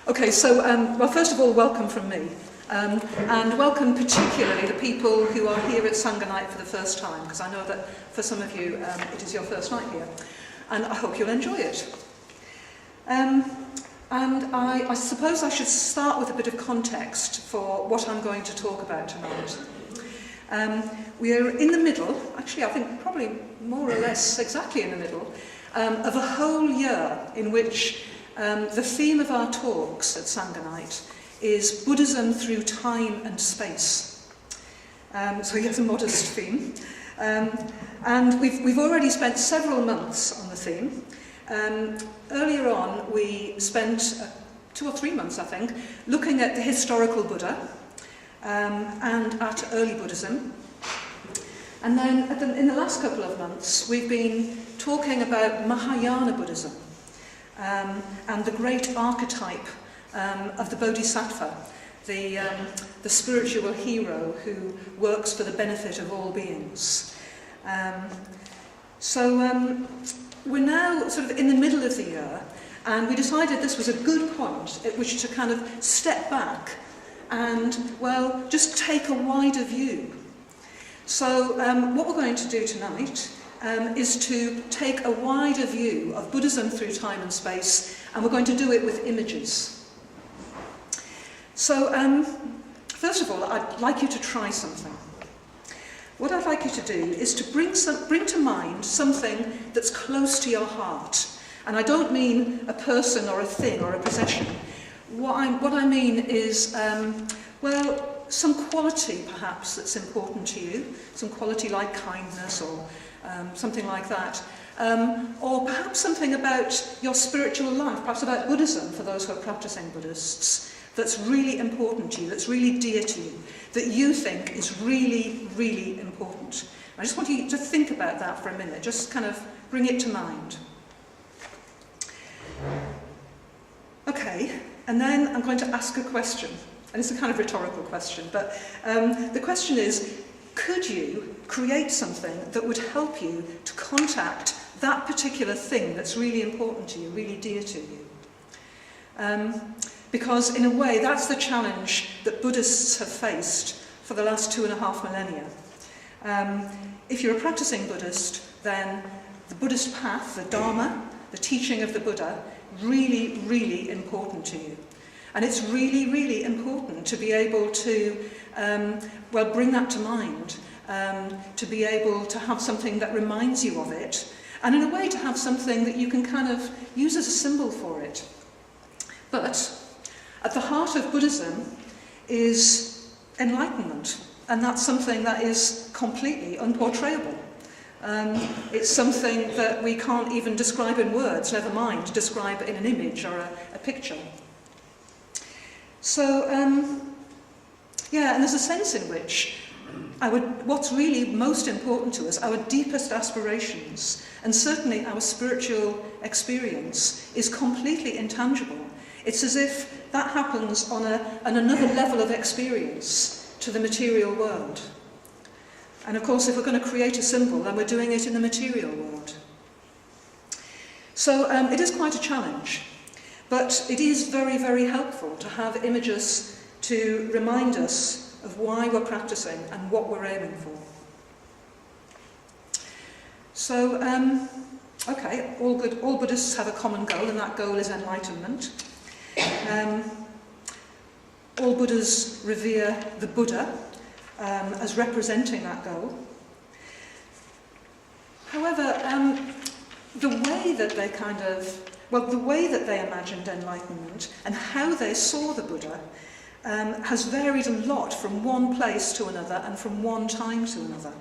Okay, so, well, first of all, welcome from me. And welcome particularly the people who are here at Sangha Night for the first time, because I know that for some of you it is your first night here. And I hope you'll enjoy it. And I suppose I should start with a bit of context for what I'm going to talk about tonight. We are in the middle, actually I think probably more or less exactly in the middle, of a whole year in which the theme of our talks at Sangha Night is Buddhism through time and space. So yes, a modest theme. And we've already spent several months on the theme. Earlier on, we spent 2 or 3 months, I think, looking at the historical Buddha and at early Buddhism. And then in the last couple of months, we've been talking about Mahayana Buddhism and the great archetype of the bodhisattva, the spiritual hero who works for the benefit of all beings. We're now sort of in the middle of the year, and we decided this was a good point at which to kind of step back and, well, just take a wider view. So what we're going to do tonight is to take a wider view of Buddhism through time and space, and we're going to do it with images. So, first of all, I'd like you to try something. What I'd like you to do is to bring to mind something that's close to your heart. And I don't mean a person or a thing or a possession. What I mean is, well, some quality perhaps that's important to you, some quality like kindness or something like that. Or perhaps something about your spiritual life, perhaps about Buddhism for those who are practicing Buddhists, that's really important to you, that's really dear to you, that you think is really, really important. I just want you to think about that for a minute, just kind of bring it to mind. Okay, and then I'm going to ask a question, and it's a kind of rhetorical question, but the question is, could you create something that would help you to contact that particular thing that's really important to you, really dear to you? Because in a way, that's the challenge that Buddhists have faced for the last 2.5 millennia. If you're a practicing Buddhist, then the Buddhist path, the Dharma, the teaching of the Buddha, really, really important to you. And it's really, really important to be able to, well, bring that to mind, to be able to have something that reminds you of it, and in a way to have something that you can kind of use as a symbol for it. But at the heart of Buddhism is enlightenment, and that's something that is completely unportrayable. It's something that we can't even describe in words, never mind describe it in an image or a picture. So, yeah, and there's a sense in which what's really most important to us, our deepest aspirations, and certainly our spiritual experience, is completely intangible. It's as if that happens on another level of experience to the material world. And of course, if we're going to create a symbol, then we're doing it in the material world. So it is quite a challenge, but it is very, very helpful to have images to remind us of why we're practicing and what we're aiming for. So, okay, all Buddhists have a common goal, and that goal is enlightenment. All Buddhas revere the Buddha as representing that goal. However, the way that they imagined enlightenment and how they saw the Buddha has varied a lot from one place to another and from one time to another.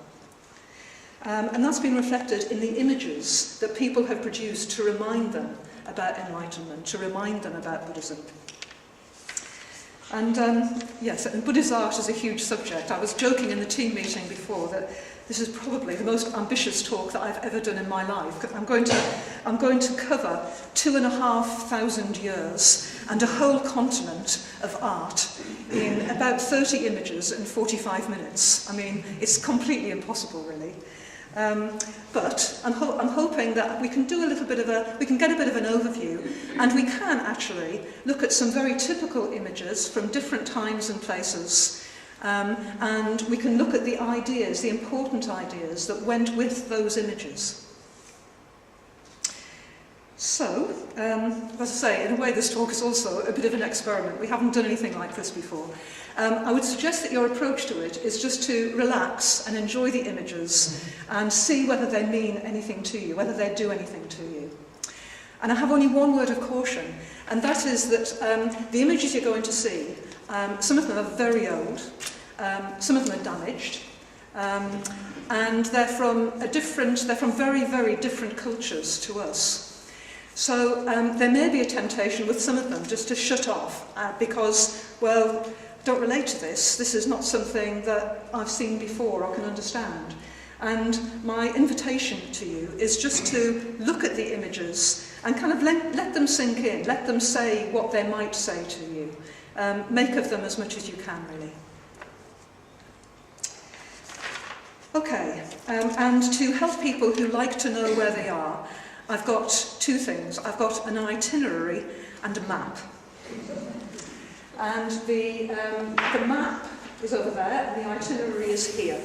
And that's been reflected in the images that people have produced to remind them about enlightenment, to remind them about Buddhism. And yes, and Buddhist art is a huge subject. I was joking in the team meeting before that this is probably the most ambitious talk that I've ever done in my life. I'm going to cover 2,500 years and a whole continent of art in about 30 images and 45 minutes. I mean, it's completely impossible, really. But I'm hoping that we can do we can get a bit of an overview, And we can actually look at some very typical images from different times and places, and we can look at the ideas, the important ideas that went with those images. So, as I say, in a way this talk is also a bit of an experiment. We haven't done anything like this before. I would suggest that your approach to it is just to relax and enjoy the images and see whether they mean anything to you, whether they do anything to you. And I have only one word of caution, and that is that the images you're going to see, some of them are very old, some of them are damaged, and they're from very, very different cultures to us. So there may be a temptation with some of them just to shut off because, well, don't relate to this. This is not something that I've seen before or can understand. And my invitation to you is just to look at the images and kind of let them sink in, let them say what they might say to you. Make of them as much as you can, really. Okay, and to help people who like to know where they are, I've got two things. I've got an itinerary and a map. And the map is over there, and the itinerary is here.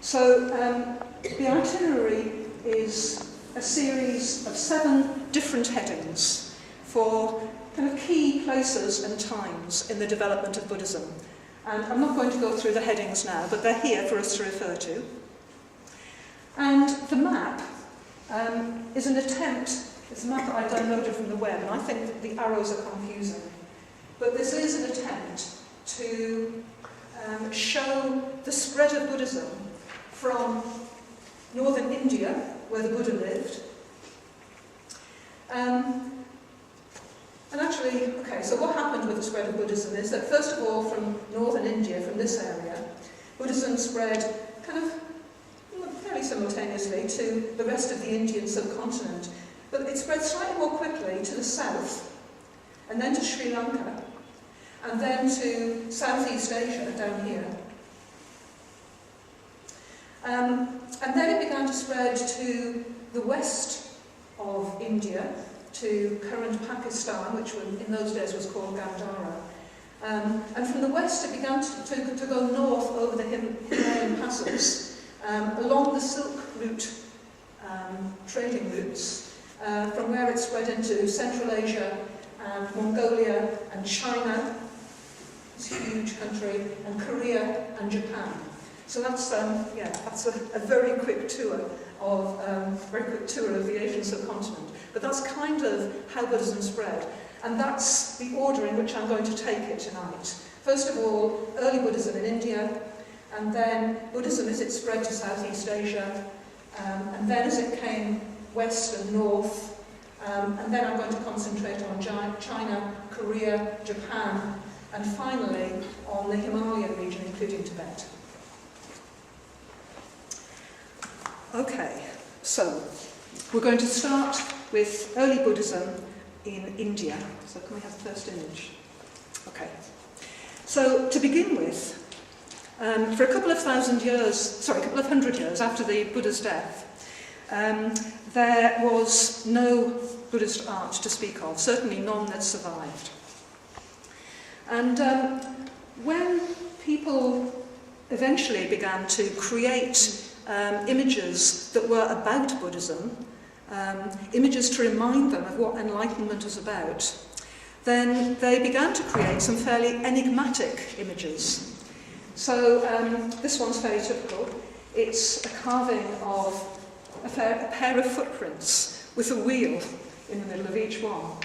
So the itinerary is a series of 7 different headings for kind of key places and times in the development of Buddhism. And I'm not going to go through the headings now, but they're here for us to refer to. And the map is an attempt, it's a map that I downloaded from the web, and I think that the arrows are confusing. But this is an attempt to show the spread of Buddhism from northern India, where the Buddha lived. And actually, okay, so what happened with the spread of Buddhism is that, first of all, from northern India, from this area, Buddhism spread kind of fairly simultaneously to the rest of the Indian subcontinent. But it spread slightly more quickly to the south, and then to Sri Lanka, and then to Southeast Asia, down here. And then it began to spread to the west of India, to current Pakistan, which in those days was called Gandhara. And from the west it began to go north over the Himalayan passes, along the Silk Route trading routes, from where it spread into Central Asia and Mongolia and China, this huge country, and Korea and Japan. So that's a very quick tour of the Asian subcontinent. But that's kind of how Buddhism spread, and that's the order in which I'm going to take it tonight. First of all, early Buddhism in India, and then Buddhism as it spread to Southeast Asia, and then as it came west and north, and then I'm going to concentrate on China, Korea, Japan, and finally on the Himalayan region, including Tibet. Okay, so we're going to start with early Buddhism in India. So can we have the first image? Okay. So to begin with, for a couple of hundred years after the Buddha's death, there was no Buddhist art to speak of, certainly none that survived. And when people eventually began to create images that were about Buddhism, images to remind them of what Enlightenment was about, then they began to create some fairly enigmatic images. So this one's fairly typical. It's a carving of a pair of footprints with a wheel in the middle of each one.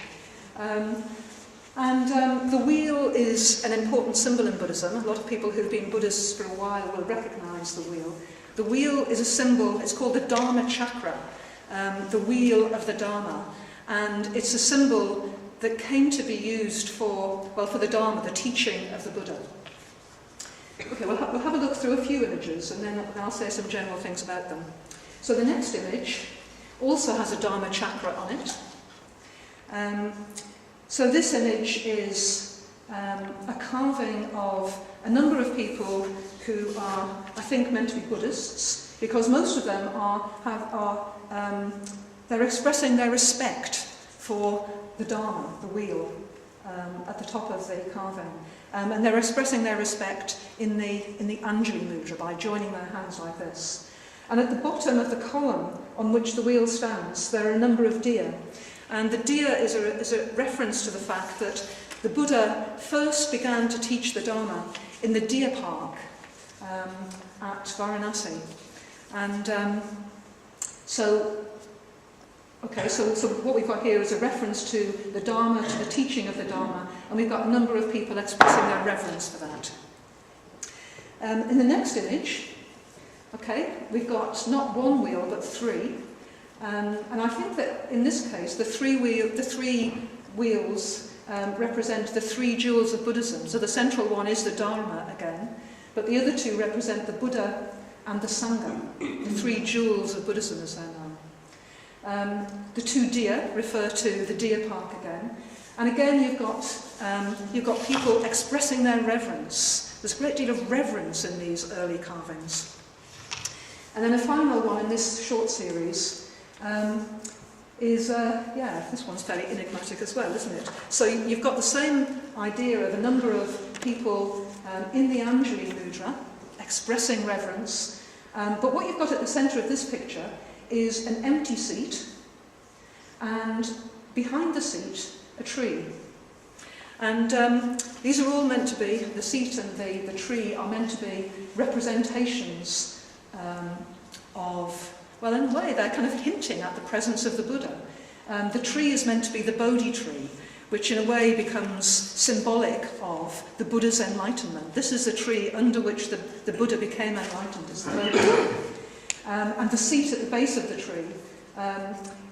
And the wheel is an important symbol in Buddhism. A lot of people who've been Buddhists for a while will recognize the wheel. The wheel is a symbol, it's called the Dharma chakra, the wheel of the Dharma. And it's a symbol that came to be used for the Dharma, the teaching of the Buddha. Okay, we'll have a look through a few images and then I'll say some general things about them. So the next image also has a Dharma chakra on it. So this image is a carving of a number of people who are, I think, meant to be Buddhists, because most of them they're expressing their respect for the Dharma, the wheel, at the top of the carving. And they're expressing their respect in the Anjali mudra by joining their hands like this. And at the bottom of the column on which the wheel stands, there are a number of deer. And the deer is a reference to the fact that the Buddha first began to teach the Dharma in the deer park at Varanasi. And so what we've got here is a reference to the Dharma, to the teaching of the Dharma, and we've got a number of people expressing their reverence for that. In the next image, we've got not one wheel but three, and I think that in this case the three wheels represent the three jewels of Buddhism. So the central one is the Dharma again, but the other two represent the Buddha and the Sangha, the three jewels of Buddhism as they're known. The two deer refer to the deer park again, and again you've got people expressing their reverence. There's a great deal of reverence in these early carvings. And then a final one in this short series is, this one's fairly enigmatic as well, isn't it? So you've got the same idea of a number of people in the Anjali mudra expressing reverence, but what you've got at the centre of this picture is an empty seat, and behind the seat, a tree. And these are all meant to be, the seat and the tree are meant to be representations of, well, in a way, they're kind of hinting at the presence of the Buddha. The tree is meant to be the Bodhi tree, which in a way becomes symbolic of the Buddha's enlightenment. This is the tree under which the Buddha became enlightened, is the Bodhi tree. And the seat at the base of the tree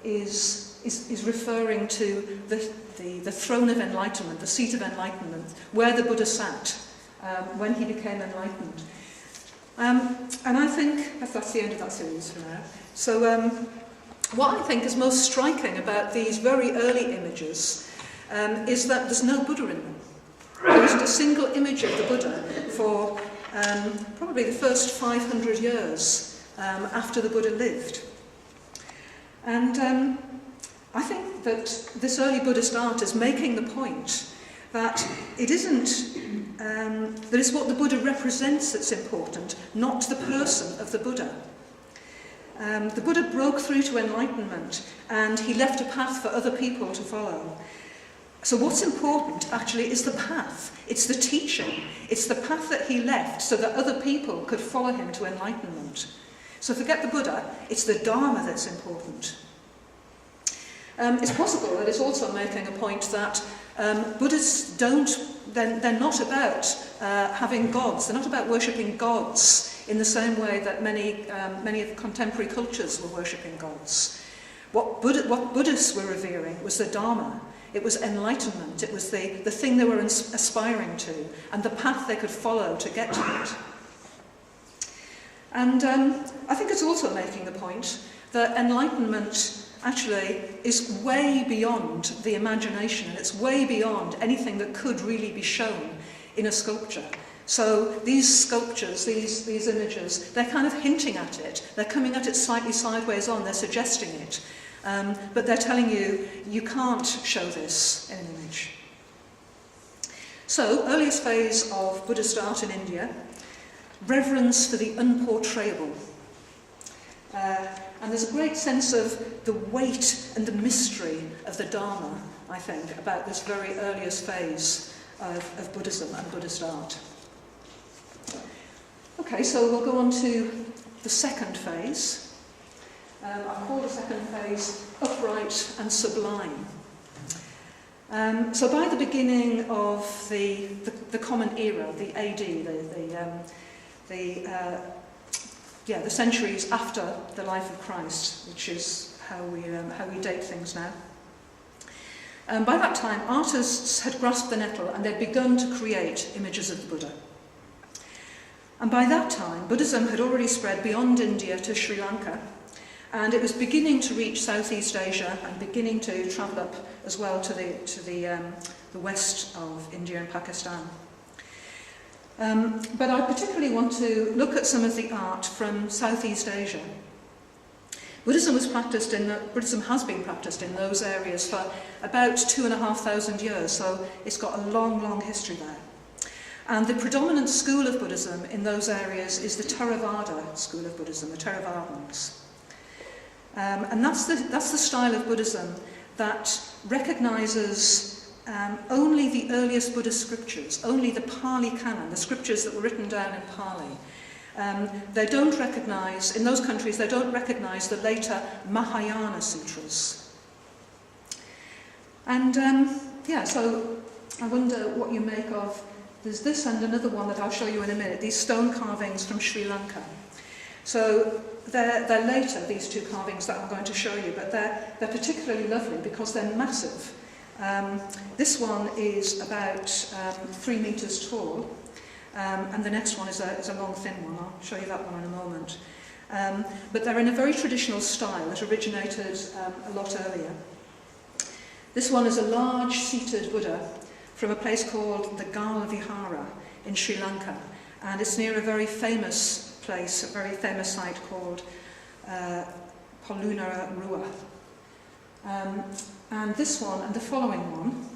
is referring to the throne of enlightenment, the seat of enlightenment, where the Buddha sat when he became enlightened. And I think that's the end of that series for now. So what I think is most striking about these very early images is that there's no Buddha in them. There isn't a single image of the Buddha for probably the first 500 years after the Buddha lived. And I think that this early Buddhist art is making the point that it isn't, that it's what the Buddha represents that's important, not the person of the Buddha. The Buddha broke through to enlightenment and he left a path for other people to follow. So what's important actually is the path, it's the teaching, it's the path that he left so that other people could follow him to enlightenment. So forget the Buddha, it's the Dharma that's important. It's possible that it's also making a point that Buddhists they're not about having gods, they're not about worshipping gods in the same way that many of the contemporary cultures were worshipping gods. What Buddhists were revering was the Dharma. It was enlightenment, it was the thing they were aspiring to, and the path they could follow to get to it. And I think it's also making the point that enlightenment actually is way beyond the imagination, and it's way beyond anything that could really be shown in a sculpture. So these sculptures, these images, they're kind of hinting at it. They're coming at it slightly sideways on, they're suggesting it. But they're telling you, you can't show this in an image. So, earliest phase of Buddhist art in India, reverence for the unportrayable. And there's a great sense of the weight and the mystery of the Dharma, I think, about this very earliest phase of Buddhism and Buddhist art. Okay, so we'll go on to the second phase. I call the second phase upright and sublime. So by the beginning of the Common Era, the AD, the centuries after the life of Christ, which is how we date things now. By that time, artists had grasped the nettle and they'd begun to create images of the Buddha. And by that time, Buddhism had already spread beyond India to Sri Lanka, and it was beginning to reach Southeast Asia and beginning to travel up as well to the west of India and Pakistan. But I particularly want to look at some of the art from Southeast Asia, Buddhism has been practiced in those areas for about 2,500 years, so it's got a long, long history there. And the predominant school of Buddhism in those areas is the Theravada school of Buddhism, the Theravadins. And that's the style of Buddhism that recognises only the earliest Buddhist scriptures, only the Pali Canon, the scriptures that were written down in Pali. They don't recognise, in those countries, they don't recognise the later Mahayana sutras. And so I wonder what you make of, there's this and another one that I'll show you in a minute, these stone carvings from Sri Lanka. So they're later, these two carvings that I'm going to show you, but they're particularly lovely because they're massive. This one is about 3 metres tall. And the next one is a long, thin one. I'll show you that one in a moment. But they're in a very traditional style that originated a lot earlier. This one is a large seated Buddha from a place called the Gala Vihara in Sri Lanka. And it's near a very famous place, a very famous site called Poluna Rua. And this one and the following one,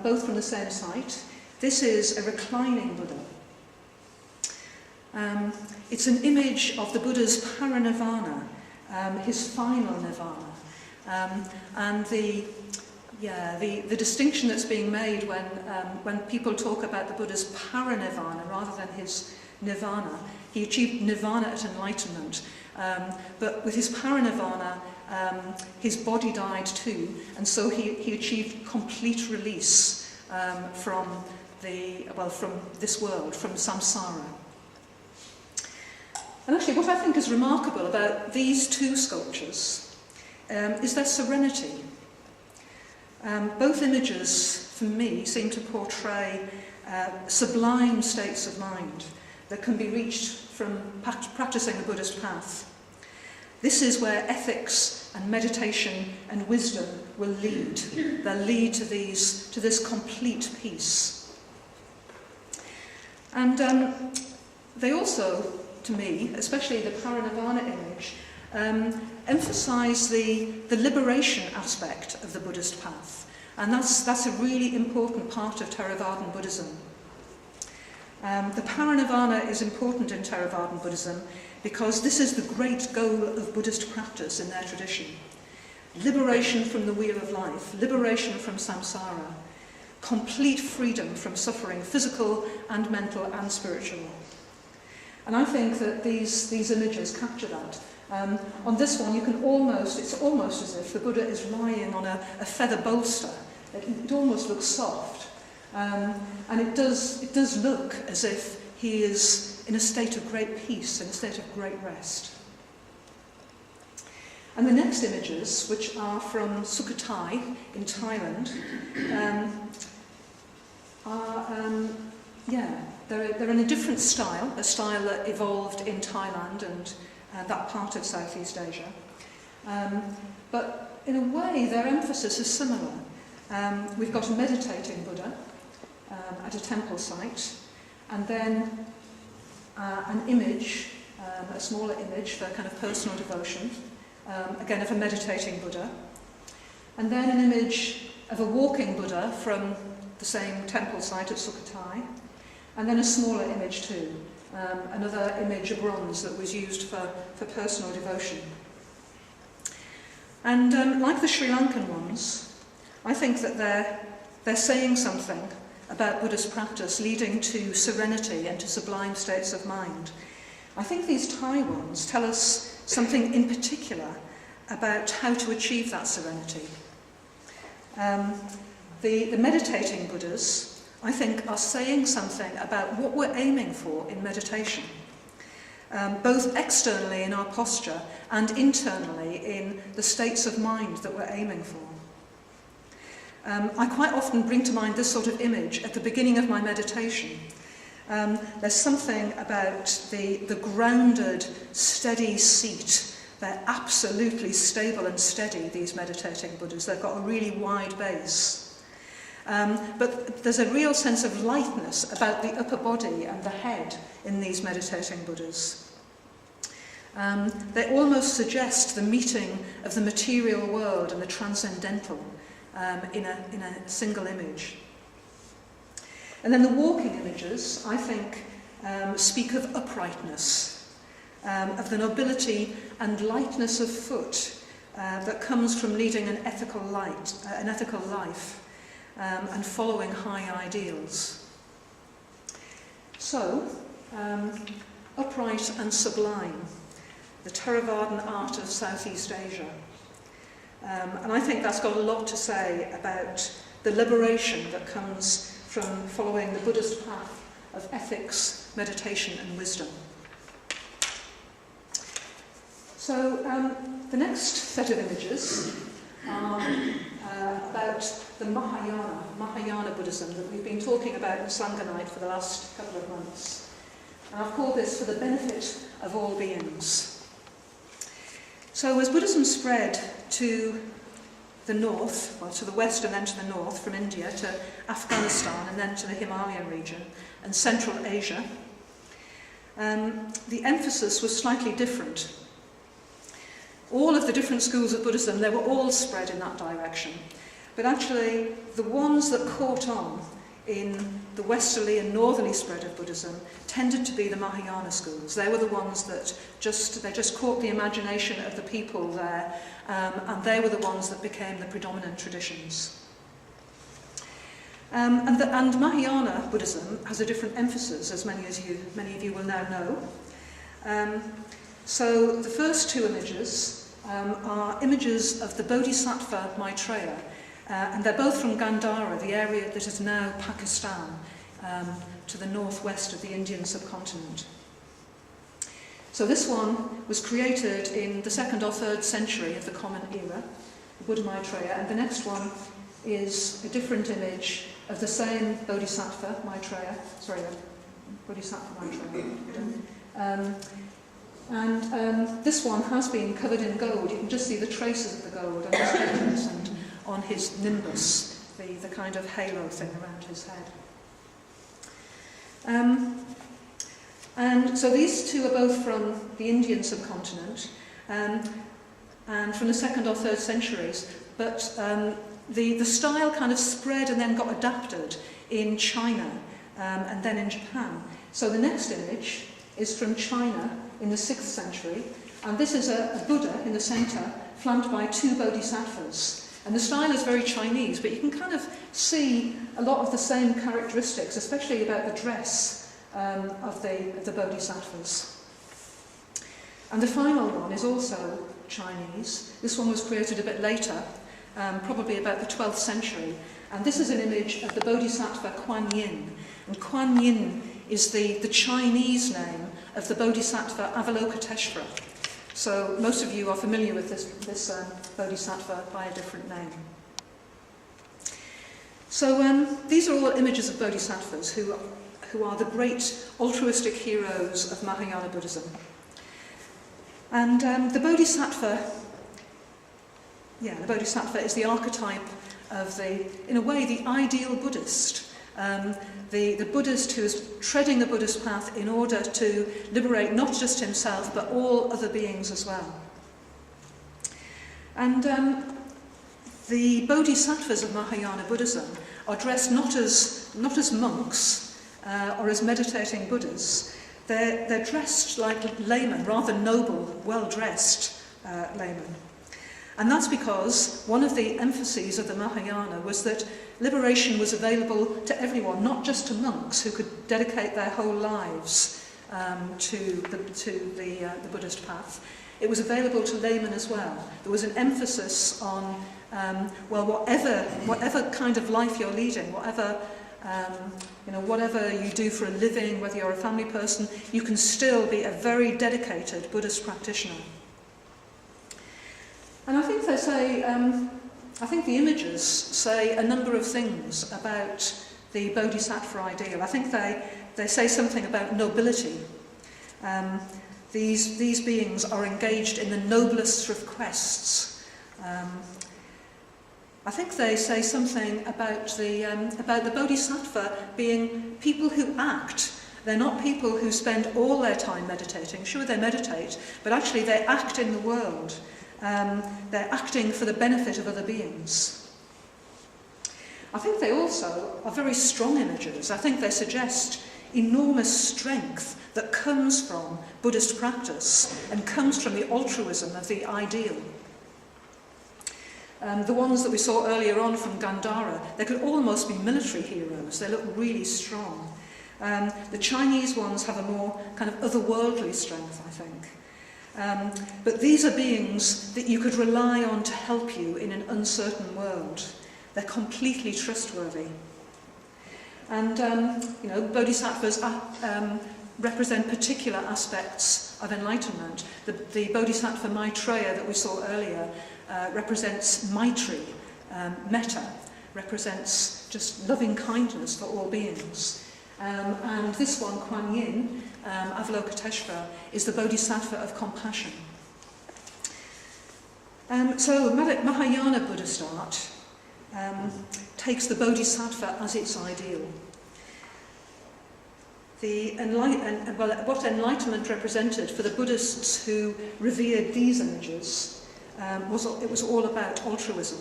both from the same site. This is a reclining Buddha. It's an image of the Buddha's parinirvana, his final nirvana. And the distinction that's being made when people talk about the Buddha's parinirvana rather than his nirvana, he achieved nirvana at enlightenment. But with his parinirvana, his body died too, and so he achieved complete release from this world, from samsara. And actually what I think is remarkable about these two sculptures is their serenity. Both images, for me, seem to portray sublime states of mind that can be reached from practicing the Buddhist path. This is where ethics and meditation and wisdom will lead. They'll lead to this complete peace. And they also, to me, especially the parinirvana image, emphasise the liberation aspect of the Buddhist path. And that's a really important part of Theravadan Buddhism. The parinirvana is important in Theravadan Buddhism because this is the great goal of Buddhist practice in their tradition. Liberation from the wheel of life, liberation from samsara, complete freedom from suffering, physical and mental and spiritual. And I think that these images capture that. On this one, it's almost as if the Buddha is lying on a feather bolster. It almost looks soft. And it does look as if he is in a state of great peace, in a state of great rest. And the next images, which are from Sukhothai in Thailand, they're in a different style, a style that evolved in Thailand and that part of Southeast Asia. But in a way, their emphasis is similar. We've got a meditating Buddha at a temple site, and then an image, a smaller image for kind of personal devotion, again of a meditating Buddha, and then an image of a walking Buddha from the same temple site at Sukhothai, and then a smaller image too, another image of bronze that was used for personal devotion. And like the Sri Lankan ones, I think that they're saying something about Buddhist practice leading to serenity and to sublime states of mind. I think these Thai ones tell us something in particular about how to achieve that serenity. The meditating Buddhas, I think, are saying something about what we're aiming for in meditation, both externally in our posture and internally in the states of mind that we're aiming for. I quite often bring to mind this sort of image at the beginning of my meditation. There's something about the grounded, steady seat. They're absolutely stable and steady, these meditating Buddhas. They've got a really wide base. But there's a real sense of lightness about the upper body and the head in these meditating Buddhas. They almost suggest the meeting of the material world and the transcendental in a single image. And then the walking images, I think, speak of uprightness, of the nobility and lightness of foot that comes from leading an ethical life and following high ideals. So, upright and sublime, the Theravadan art of Southeast Asia. And I think that's got a lot to say about the liberation that comes from following the Buddhist path of ethics, meditation and wisdom. So the next set of images are about the Mahayana Buddhism that we've been talking about in Sangha Night for the last couple of months. And I've called this for the benefit of all beings. So as Buddhism spread to the north, well to the west and then to the north, from India to Afghanistan and then to the Himalayan region and Central Asia, the emphasis was slightly different. All of the different schools of Buddhism, they were all spread in that direction. But actually, the ones that caught on in the westerly and northerly spread of Buddhism tended to be the Mahayana schools. They were the ones that just caught the imagination of the people there, and they were the ones that became the predominant traditions. And Mahayana Buddhism has a different emphasis, as many of you will now know. So the first two images are images of the Bodhisattva Maitreya, and they're both from Gandhara, the area that is now Pakistan, to the northwest of the Indian subcontinent. So this one was created in the 2nd or 3rd century of the Common Era, the Buddha Maitreya, and the next one is a different image of the same Bodhisattva Maitreya. And this one has been covered in gold. You can just see the traces of the gold on his headdress and on his nimbus, the kind of halo thing around his head. And so these two are both from the Indian subcontinent and from the 2nd or 3rd centuries, but the style kind of spread and then got adapted in China and then in Japan. So the next image is from China in the 6th century, and this is a Buddha in the centre, flanked by two bodhisattvas. And the style is very Chinese, but you can kind of see a lot of the same characteristics, especially about the dress of the bodhisattvas. And the final one is also Chinese. This one was created a bit later, probably about the 12th century. And this is an image of the bodhisattva Kuan Yin. And Kuan Yin is the Chinese name of the bodhisattva Avalokiteshvara. So most of you are familiar with this bodhisattva by a different name. So these are all images of bodhisattvas who are the great altruistic heroes of Mahayana Buddhism. And the bodhisattva is the archetype of in a way, the ideal Buddhist. The Buddhist who is treading the Buddhist path in order to liberate not just himself but all other beings as well. And the bodhisattvas of Mahayana Buddhism are dressed not as monks or as meditating Buddhas. They're dressed like laymen, rather noble, well-dressed laymen. And that's because one of the emphases of the Mahayana was that liberation was available to everyone, not just to monks who could dedicate their whole lives to the Buddhist path. It was available to laymen as well. There was an emphasis on, whatever kind of life you're leading, whatever you do for a living, whether you're a family person, you can still be a very dedicated Buddhist practitioner. And I think the images say a number of things about the bodhisattva ideal. I think they say something about nobility. These beings are engaged in the noblest of quests. I think they say something about the bodhisattva being people who act They're not people who spend all their time meditating. Sure, they meditate, but actually they act in the world. They're acting for the benefit of other beings. I think they also are very strong images. I think they suggest enormous strength that comes from Buddhist practice and comes from the altruism of the ideal. The ones that we saw earlier on from Gandhara, they could almost be military heroes. They look really strong. The Chinese ones have a more kind of otherworldly strength, I think. But these are beings that you could rely on to help you in an uncertain world. They're completely trustworthy. And, bodhisattvas represent particular aspects of enlightenment. The bodhisattva Maitreya that we saw earlier represents Maitri, metta, represents just loving kindness for all beings. And this one, Kuan Yin, Avalokiteshvara, is the bodhisattva of compassion. So Mahayana Buddhist art takes the bodhisattva as its ideal. What enlightenment represented for the Buddhists who revered these images was all about altruism.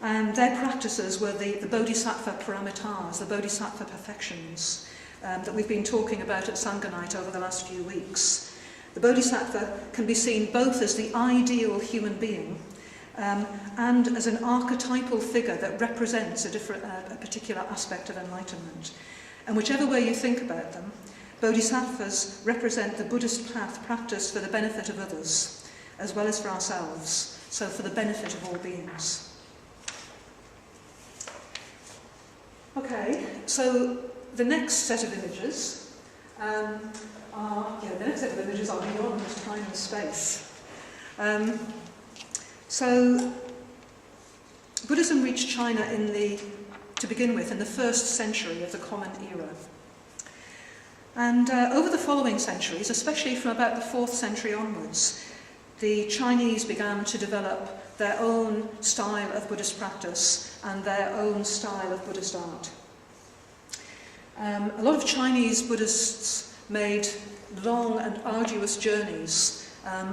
And their practices were the bodhisattva paramitas, the bodhisattva perfections that we've been talking about at Sangha Night over the last few weeks. The bodhisattva can be seen both as the ideal human being and as an archetypal figure that represents a particular aspect of enlightenment. And whichever way you think about them, bodhisattvas represent the Buddhist path practiced for the benefit of others, as well as for ourselves, so for the benefit of all beings. Okay, so the next set of images are beyond time and space. So Buddhism reached China to begin with in the 1st century of the Common Era. And over the following centuries, especially from about the 4th century onwards, the Chinese began to develop their own style of Buddhist practice and their own style of Buddhist art. A lot of Chinese Buddhists made long and arduous journeys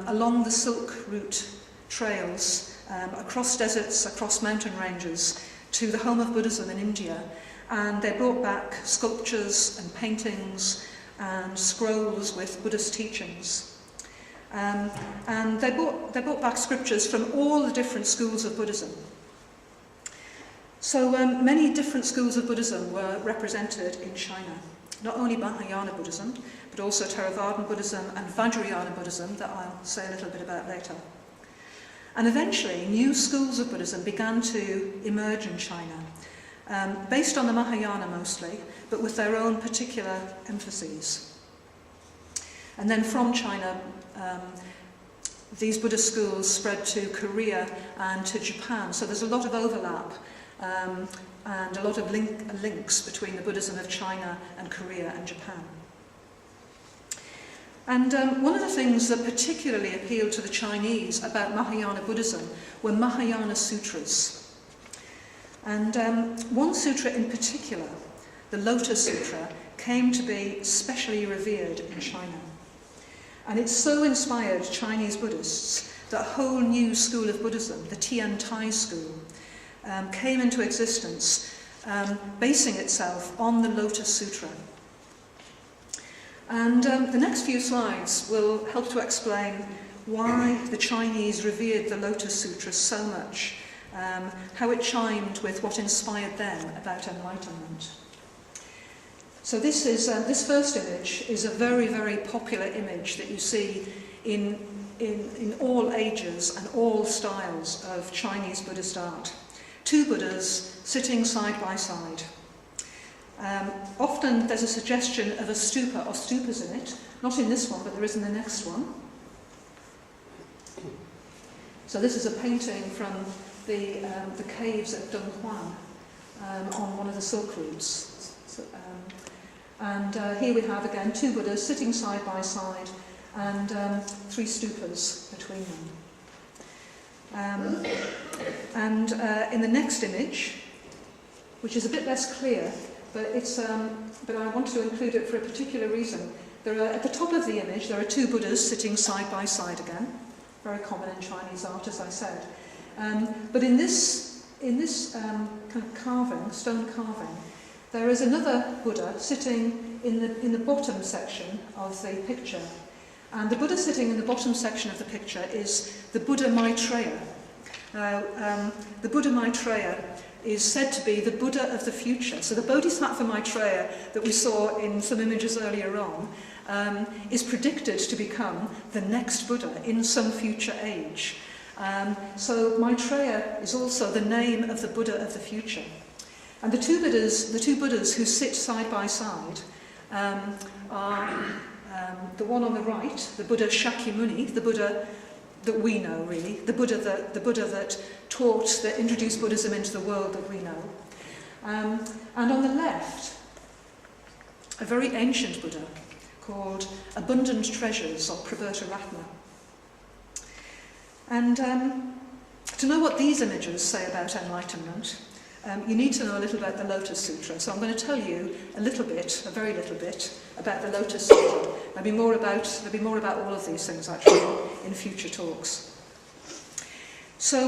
along the Silk Route trails, across deserts, across mountain ranges, to the home of Buddhism in India. And they brought back sculptures and paintings and scrolls with Buddhist teachings. And they brought back scriptures from all the different schools of Buddhism. So many different schools of Buddhism were represented in China. Not only Mahayana Buddhism, but also Theravadan Buddhism and Vajrayana Buddhism, that I'll say a little bit about later. And eventually, new schools of Buddhism began to emerge in China, based on the Mahayana mostly, but with their own particular emphases. And then from China, these Buddhist schools spread to Korea and to Japan. So there's a lot of overlap and a lot of links between the Buddhism of China and Korea and Japan. And one of the things that particularly appealed to the Chinese about Mahayana Buddhism were Mahayana sutras. And one sutra in particular, the Lotus Sutra, came to be specially revered in China. And it so inspired Chinese Buddhists that a whole new school of Buddhism, the Tian Tai school, came into existence, basing itself on the Lotus Sutra. And the next few slides will help to explain why the Chinese revered the Lotus Sutra so much, how it chimed with what inspired them about enlightenment. So this first image is a very, very popular image that you see in all ages and all styles of Chinese Buddhist art. Two Buddhas sitting side by side. Often there's a suggestion of a stupa or stupas in it, not in this one, but there is in the next one. So this is a painting from the caves at Dunhuang on one of the Silk Routes. And here we have again two Buddhas sitting side by side and three stupas between them. In the next image, which is a bit less clear, but I want to include it for a particular reason. At the top of the image, there are two Buddhas sitting side by side again, very common in Chinese art, as I said. But in this kind of carving, stone carving, there is another Buddha sitting in the bottom section of the picture. And the Buddha sitting in the bottom section of the picture is the Buddha Maitreya. Now, the Buddha Maitreya is said to be the Buddha of the future. So the Bodhisattva Maitreya that we saw in some images earlier on is predicted to become the next Buddha in some future age. So Maitreya is also the name of the Buddha of the future. And the two Buddhas who sit side by side are the one on the right, the Buddha Shakyamuni, the Buddha that we know really, the Buddha that introduced Buddhism into the world that we know. And on the left, a very ancient Buddha called Abundant Treasures, or Prabhutaratna. And to know what these images say about enlightenment, you need to know a little about the Lotus Sutra. So I'm going to tell you a very little bit, about the Lotus Sutra. There'll be more about all of these things actually in future talks. So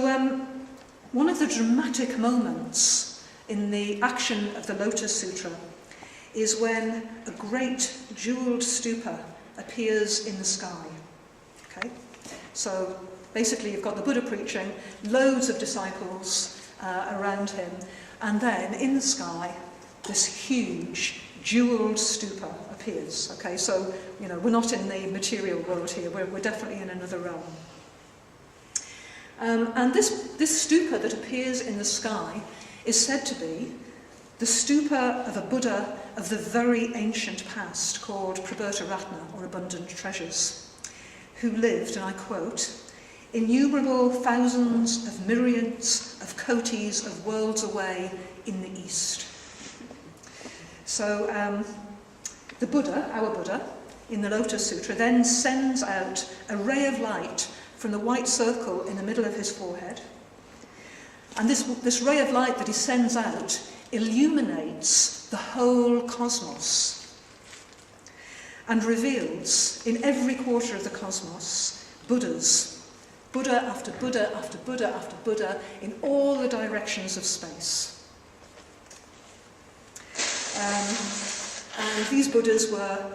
one of the dramatic moments in the action of the Lotus Sutra is when a great jeweled stupa appears in the sky. Okay? So basically you've got the Buddha preaching, loads of disciples around him, and then in the sky this huge jeweled stupa appears. Okay, so we're not in the material world here, we're definitely in another realm. And this stupa that appears in the sky is said to be the stupa of a Buddha of the very ancient past called Prabhutaratna, or Abundant Treasures, who lived, and I quote, innumerable thousands of myriads of kotis of worlds away in the east. So the Buddha, our Buddha, in the Lotus Sutra, then sends out a ray of light from the white circle in the middle of his forehead. And this ray of light that he sends out illuminates the whole cosmos and reveals in every quarter of the cosmos Buddhas, Buddha after Buddha after Buddha after Buddha in all the directions of space. And these Buddhas were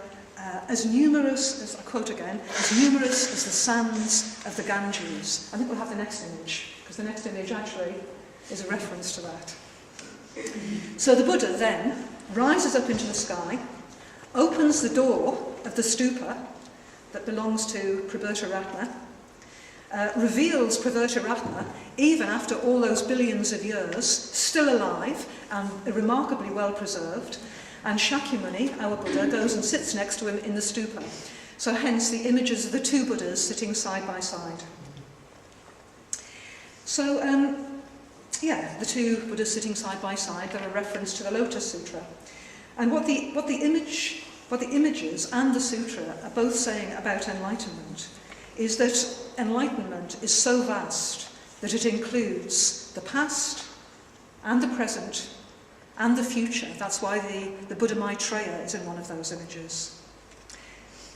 as numerous, as I quote again, as numerous as the sands of the Ganges. I think we'll have the next image, because the next image actually is a reference to that. So the Buddha then rises up into the sky, opens the door of the stupa that belongs to Prabhutaratna, reveals Prabhutaratna, even after all those billions of years, still alive and remarkably well preserved, and Shakyamuni, our Buddha, goes and sits next to him in the stupa. So hence the images of the two Buddhas sitting side by side. So, the two Buddhas sitting side by side, they're a reference to the Lotus Sutra. And what the images and the sutra are both saying about enlightenment is that enlightenment is so vast that it includes the past and the present and the future. That's why the Buddha Maitreya is in one of those images.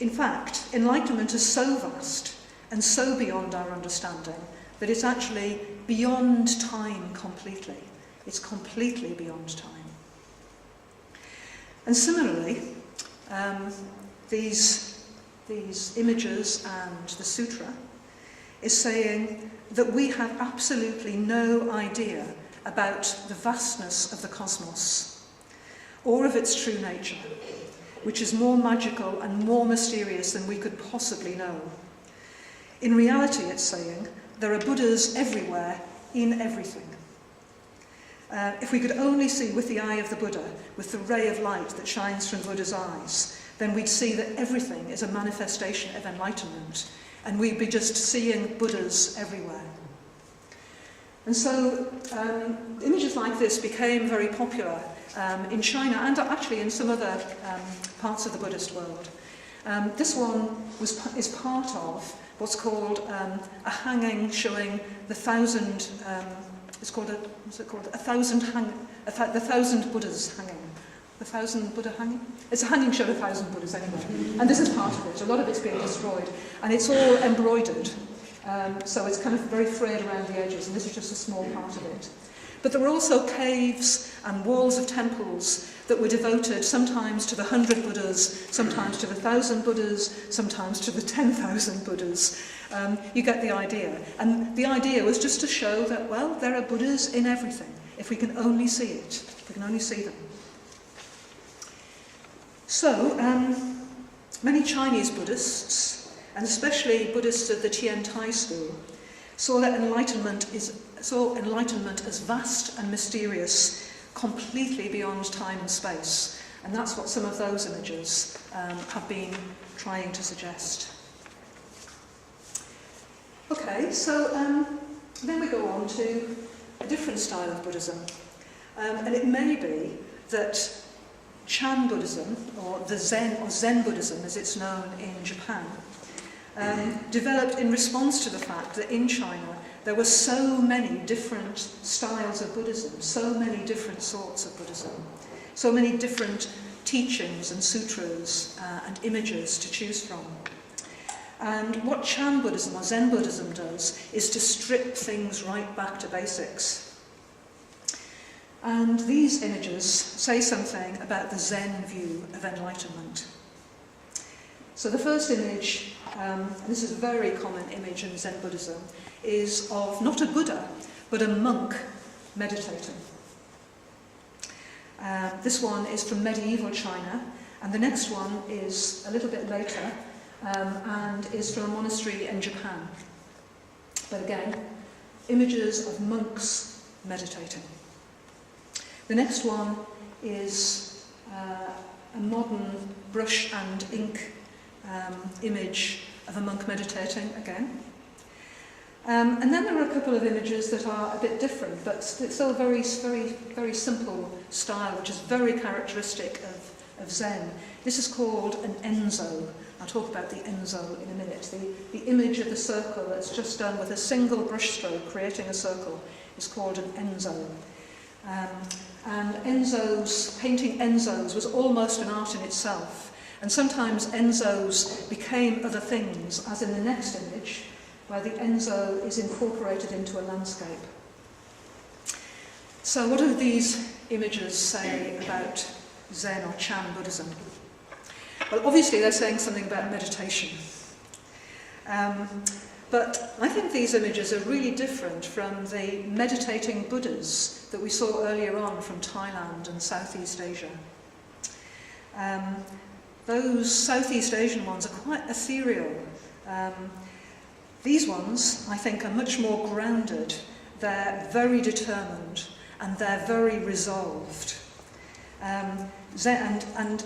In fact, enlightenment is so vast and so beyond our understanding that it's actually beyond time completely. It's completely beyond time. And similarly, these images and the sutra is saying that we have absolutely no idea about the vastness of the cosmos or of its true nature, which is more magical and more mysterious than we could possibly know. In reality, it's saying, there are Buddhas everywhere, in everything. If we could only see with the eye of the Buddha, with the ray of light that shines from Buddha's eyes, then we'd see that everything is a manifestation of enlightenment, and we'd be just seeing Buddhas everywhere. And so images like this became very popular in China and actually in some other parts of the Buddhist world. This one is part of what's called a hanging showing the thousand. It's called the thousand Buddhas hanging, The 1,000 Buddha hanging? It's a hanging show of 1,000 Buddhas anyway. And this is part of it. A lot of it's being destroyed. And it's all embroidered. So it's kind of very frayed around the edges, and this is just a small part of it. But there were also caves and walls of temples that were devoted sometimes to the 100 Buddhas, sometimes to the 1,000 Buddhas, sometimes to the 10,000 Buddhas. You get the idea. And the idea was just to show that, well, there are Buddhas in everything, if we can only see it, if we can only see them. So, many Chinese Buddhists, and especially Buddhists of the Tiantai school, saw enlightenment as vast and mysterious, completely beyond time and space. And that's what some of those images have been trying to suggest. Okay, so then we go on to a different style of Buddhism. And it may be that Chan Buddhism, or Zen Buddhism as it's known in Japan, developed in response to the fact that in China there were so many different styles of Buddhism, so many different sorts of Buddhism, so many different teachings and sutras and images to choose from. And what Chan Buddhism or Zen Buddhism does is to strip things right back to basics. And these images say something about the Zen view of enlightenment. So the first image, and this is a very common image in Zen Buddhism, is of not a Buddha, but a monk meditating. This one is from medieval China, and the next one is a little bit later, and is from a monastery in Japan. But again, images of monks meditating. The next one is a modern brush and ink image of a monk meditating again. And then there are a couple of images that are a bit different, but it's still a very, very, very simple style, which is very characteristic of Zen. This is called an enzo. I'll talk about the enzo in a minute. The image of the circle that's just done with a single brush stroke, creating a circle, is called an enzo. And painting enzos was almost an art in itself. And sometimes enzos became other things, as in the next image, where the enzo is incorporated into a landscape. So what do these images say about Zen or Chan Buddhism? Well, obviously they're saying something about meditation. But I think these images are really different from the meditating Buddhas that we saw earlier on from Thailand and Southeast Asia. Those Southeast Asian ones are quite ethereal. These ones, I think, are much more grounded. They're very determined and they're very resolved. And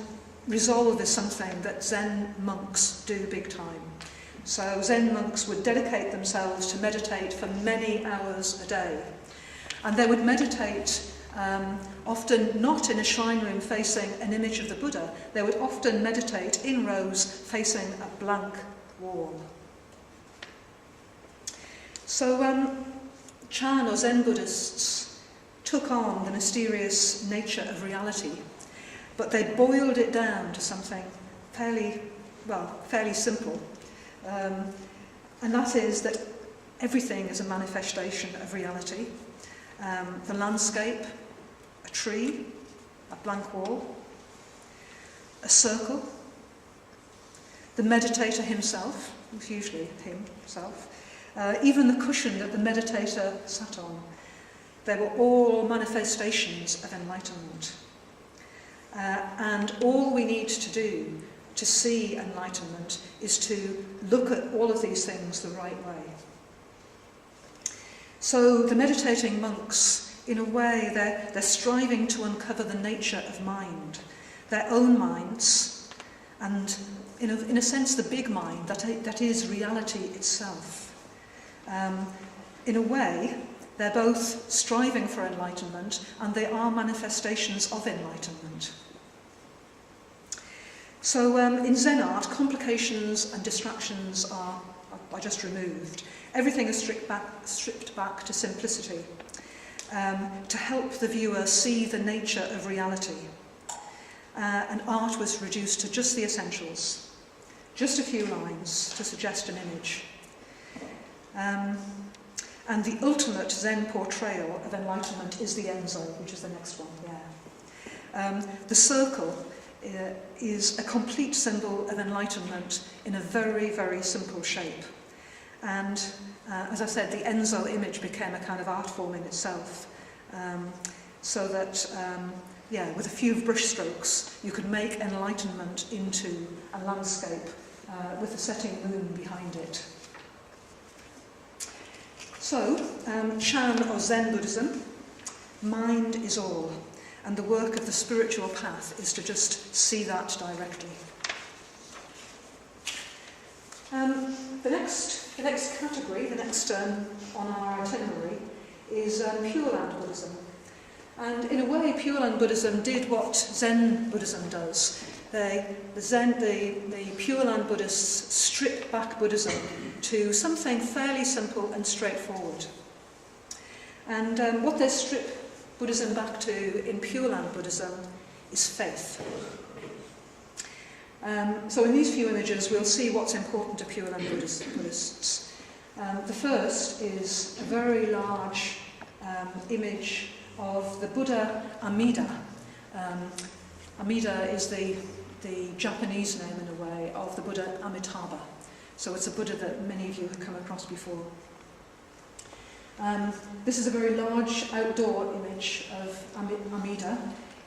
resolve is something that Zen monks do big time. So Zen monks would dedicate themselves to meditate for many hours a day. And they would meditate often not in a shrine room facing an image of the Buddha. They would often meditate in rows facing a blank wall. So Chan or Zen Buddhists took on the mysterious nature of reality, but they boiled it down to something fairly simple. And that is that everything is a manifestation of reality. The landscape, a tree, a blank wall, a circle, the meditator himself, it's usually himself, even the cushion that the meditator sat on. They were all manifestations of enlightenment. And all we need to do to see enlightenment is to look at all of these things the right way. So the meditating monks, in a way, they're striving to uncover the nature of mind, their own minds, and in a sense the big mind, that is reality itself. In a way, they're both striving for enlightenment and they are manifestations of enlightenment. So in Zen art, complications and distractions are just removed. Everything is stripped back to simplicity, to help the viewer see the nature of reality. and art was reduced to just the essentials, just a few lines to suggest an image. And the ultimate Zen portrayal of enlightenment is the Enzo, which is the next one there. The circle is a complete symbol of enlightenment in a very, very simple shape. And as I said, the Enzo image became a kind of art form in itself. So that, with a few brush strokes, you could make enlightenment into a landscape with the setting moon behind it. So, Chan or Zen Buddhism, mind is all, and the work of the spiritual path is to just see that directly. The next category, the next on our itinerary, is Pure Land Buddhism. And in a way, Pure Land Buddhism did what Zen Buddhism does. The Pure Land Buddhists strip back Buddhism to something fairly simple and straightforward. And what they strip Buddhism back to in Pure Land Buddhism is faith. So in these few images, we'll see what's important to Pure Land Buddhists. The first is a very large image of the Buddha Amida. Amida is the Japanese name, in a way, of the Buddha Amitabha. So it's a Buddha that many of you have come across before. This is a very large outdoor image of Amida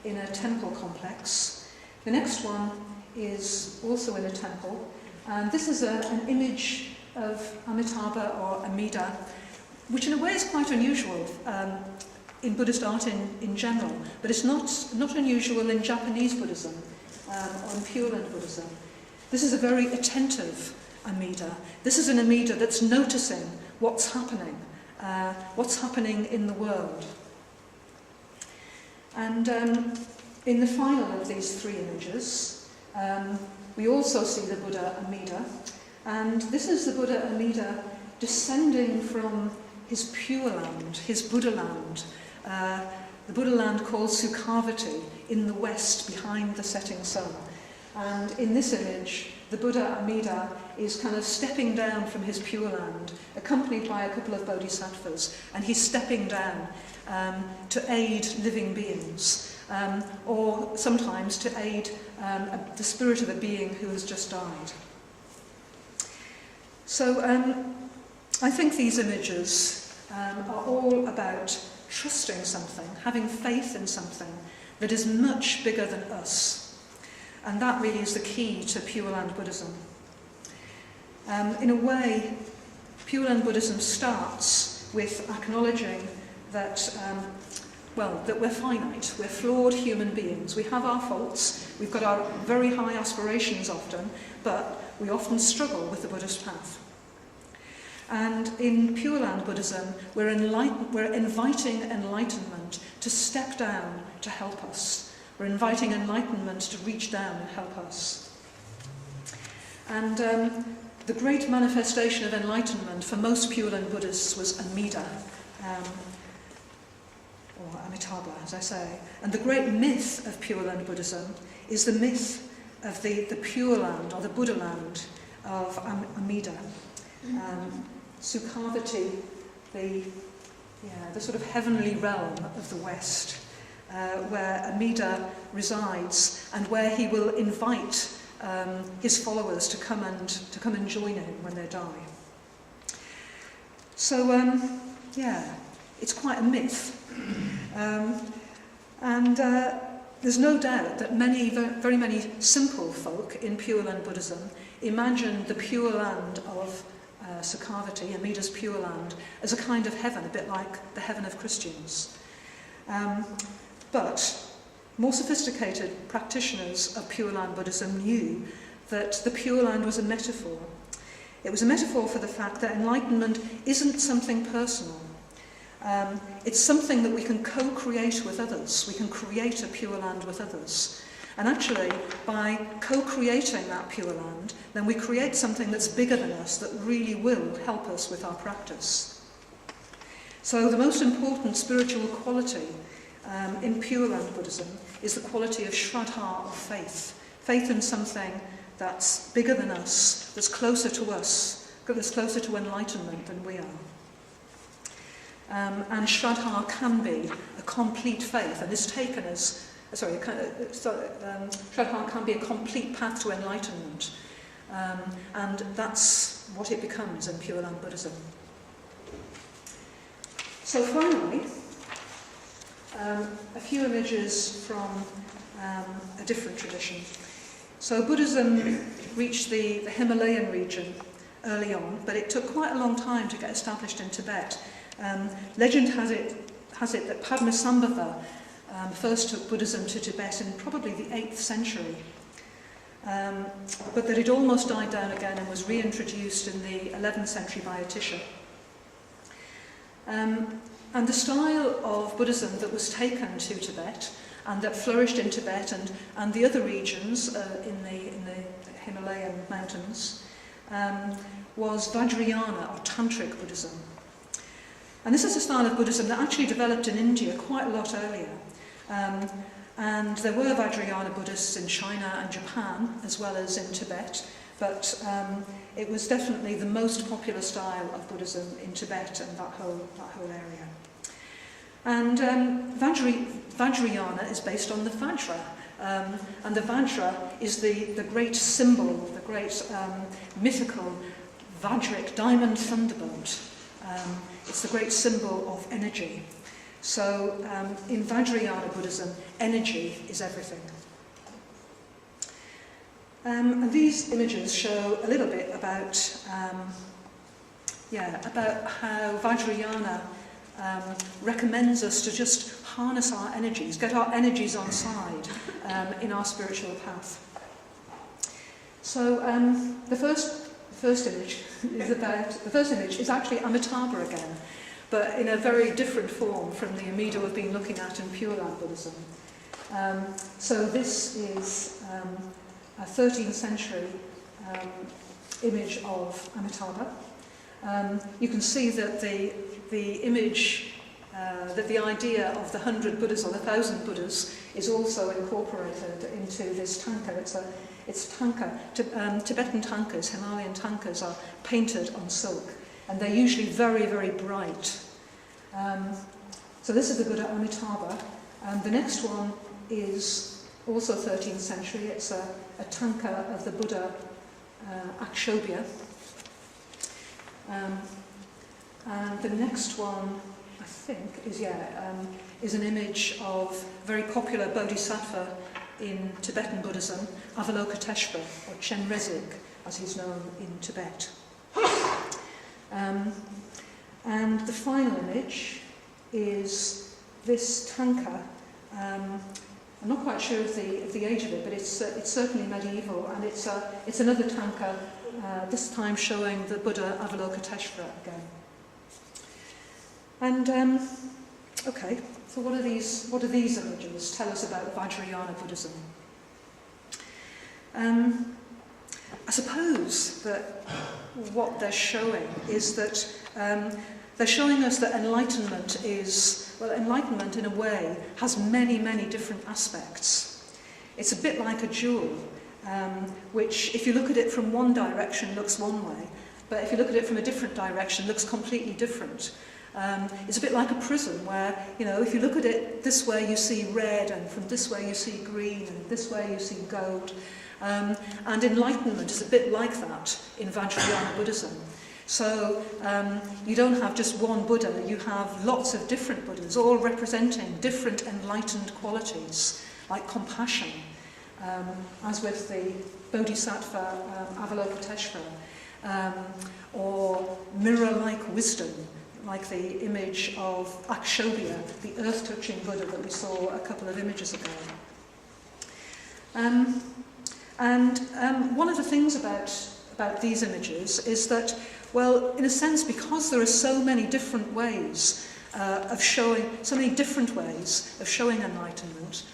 in a temple complex. The next one is also in a temple. And this is an image of Amitabha or Amida, which in a way is quite unusual in Buddhist art in general, but it's not unusual in Japanese Buddhism or in Pure Land Buddhism. This is a very attentive Amida. This is an Amida that's noticing what's happening in the world. And in the final of these three images, we also see the Buddha Amida, and this is the Buddha Amida descending from his Pure Land, his Buddha Land, the Buddha Land called Sukhavati in the west behind the setting sun. And in this image, the Buddha Amida is kind of stepping down from his Pure Land, accompanied by a couple of bodhisattvas, and he's stepping down to aid living beings, or sometimes to aid the spirit of a being who has just died. So I think these images are all about trusting something, having faith in something that is much bigger than us. And that really is the key to Pure Land Buddhism. In a way, Pure Land Buddhism starts with acknowledging that, that we're finite, we're flawed human beings. We have our faults, we've got our very high aspirations often, but we often struggle with the Buddhist path. And in Pure Land Buddhism, we're inviting enlightenment to step down to help us. We're inviting enlightenment to reach down and help us. And the great manifestation of enlightenment for most Pure Land Buddhists was Amida, or Amitabha, as I say. And the great myth of Pure Land Buddhism is the myth of the Pure Land, or the Buddha Land of Amida. Sukhavati, the sort of heavenly realm of the West, where Amida resides, and where he will invite his followers to come and join him when they die. So it's quite a myth, and there's no doubt that very many simple folk in Pure Land Buddhism imagine the Pure Land of Sukhavati, Amida's Pure Land, as a kind of heaven, a bit like the heaven of Christians. But more sophisticated practitioners of Pure Land Buddhism knew that the Pure Land was a metaphor. It was a metaphor for the fact that enlightenment isn't something personal. It's something that we can co-create with others. We can create a Pure Land with others. And actually, by co-creating that Pure Land, then we create something that's bigger than us, that really will help us with our practice. So the most important spiritual quality in Pure Land Buddhism is the quality of Shraddha, of faith. Faith in something that's bigger than us, that's closer to us, that's closer to enlightenment than we are. And Shraddha can be a complete faith, and is taken as, Shraddha can be a complete path to enlightenment. And that's what it becomes in Pure Land Buddhism. So finally, a few images from a different tradition. So Buddhism reached the Himalayan region early on, but it took quite a long time to get established in Tibet. Legend has it that Padmasambhava first took Buddhism to Tibet in probably the 8th century, but that it almost died down again and was reintroduced in the 11th century by Atisha. And the style of Buddhism that was taken to Tibet and that flourished in Tibet and the other regions in the Himalayan mountains was Vajrayana, or Tantric Buddhism. And this is a style of Buddhism that actually developed in India quite a lot earlier. And there were Vajrayana Buddhists in China and Japan, as well as in Tibet, but it was definitely the most popular style of Buddhism in Tibet and that whole area. And Vajrayana is based on the Vajra, and the Vajra is the great symbol, the great mythical Vajric diamond thunderbolt. It's the great symbol of energy. So in Vajrayana Buddhism, energy is everything. And these images show a little bit about how Vajrayana recommends us to just harness our energies, get our energies on side in our spiritual path. So the first image is actually Amitabha again, but in a very different form from the Amida we've been looking at in Pure Land Buddhism. So this is a 13th century image of Amitabha. You can see that the image, that the idea of the 100 Buddhas or the 1,000 Buddhas is also incorporated into this tanka. It's tanka. Tibetan tankas, Himalayan tankas, are painted on silk, and they're usually very, very bright. So this is the Buddha Amitabha. The next one is also 13th century. It's a tanka of the Buddha Akshobhya. And the next one, I think, is an image of very popular bodhisattva in Tibetan Buddhism, Avalokiteshvara, or Chenrezig, as he's known in Tibet. And the final image is this tanka. I'm not quite sure of the age of it, but it's certainly medieval, and it's another tanka, this time showing the Buddha Avalokiteshvara again. And okay, so what do these images tell us about Vajrayana Buddhism? I suppose that what they're showing is that they're showing us that enlightenment in a way has many, many different aspects. It's a bit like a jewel, which if you look at it from one direction looks one way, but if you look at it from a different direction looks completely different. It's a bit like a prism where, if you look at it this way you see red, and from this way you see green, and this way you see gold. And enlightenment is a bit like that in Vajrayana Buddhism. So you don't have just one Buddha, you have lots of different Buddhas, all representing different enlightened qualities, like compassion, as with the Bodhisattva Avalokiteshvara, or mirror-like wisdom, like the image of Akshobhya, the earth-touching Buddha that we saw a couple of images ago. One of the things about these images is that, well, in a sense, because there are so many different ways of showing enlightenment,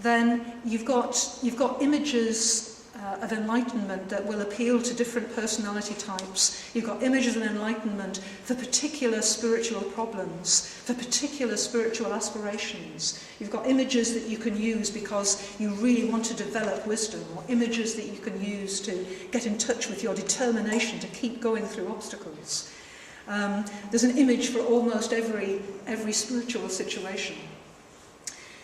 then you've got images of enlightenment that will appeal to different personality types. You've got images of enlightenment for particular spiritual problems, for particular spiritual aspirations. You've got images that you can use because you really want to develop wisdom, or images that you can use to get in touch with your determination to keep going through obstacles. There's an image for almost every spiritual situation.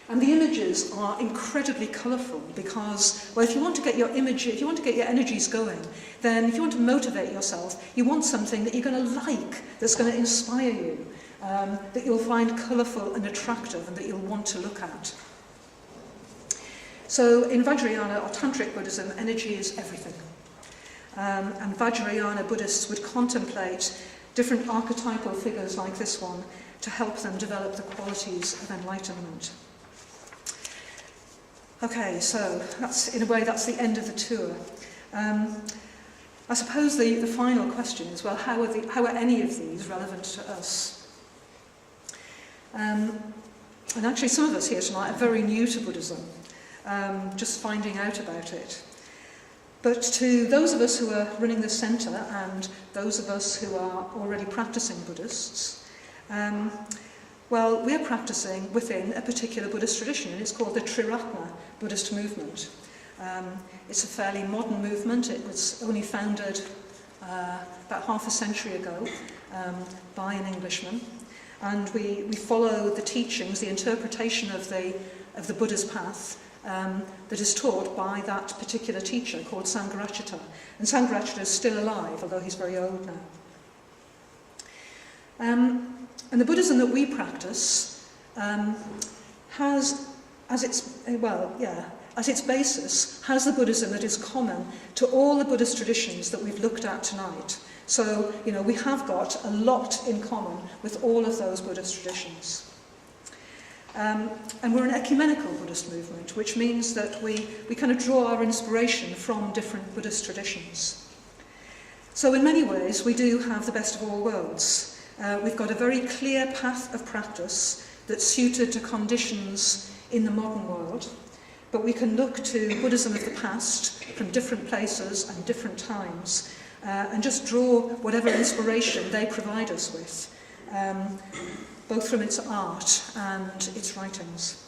And the images are incredibly colourful because, well, if you want to get your energies going, then if you want to motivate yourself, you want something that you're going to like, that's going to inspire you, that you'll find colourful and attractive and that you'll want to look at. So in Vajrayana or Tantric Buddhism, energy is everything. And Vajrayana Buddhists would contemplate different archetypal figures like this one to help them develop the qualities of enlightenment. Okay, so in a way that's the end of the tour. I suppose the final question is, well, how are any of these relevant to us? And actually some of us here tonight are very new to Buddhism, just finding out about it. But to those of us who are running the centre and those of us who are already practising Buddhists, well, we're practising within a particular Buddhist tradition, and it's called the Triratna Buddhist movement. It's a fairly modern movement. It was only founded about half a century ago by an Englishman, and we follow the teachings, the interpretation of the Buddha's path that is taught by that particular teacher called Sangha. And Sangha is still alive, although he's very old now. And the Buddhism that we practice has, as its basis, has the Buddhism that is common to all the Buddhist traditions that we've looked at tonight. So, we have got a lot in common with all of those Buddhist traditions. And we're an ecumenical Buddhist movement, which means that we kind of draw our inspiration from different Buddhist traditions. So in many ways, we do have the best of all worlds. We've got a very clear path of practice that's suited to conditions in the modern world, but we can look to Buddhism of the past from different places and different times and just draw whatever inspiration they provide us with, both from its art and its writings.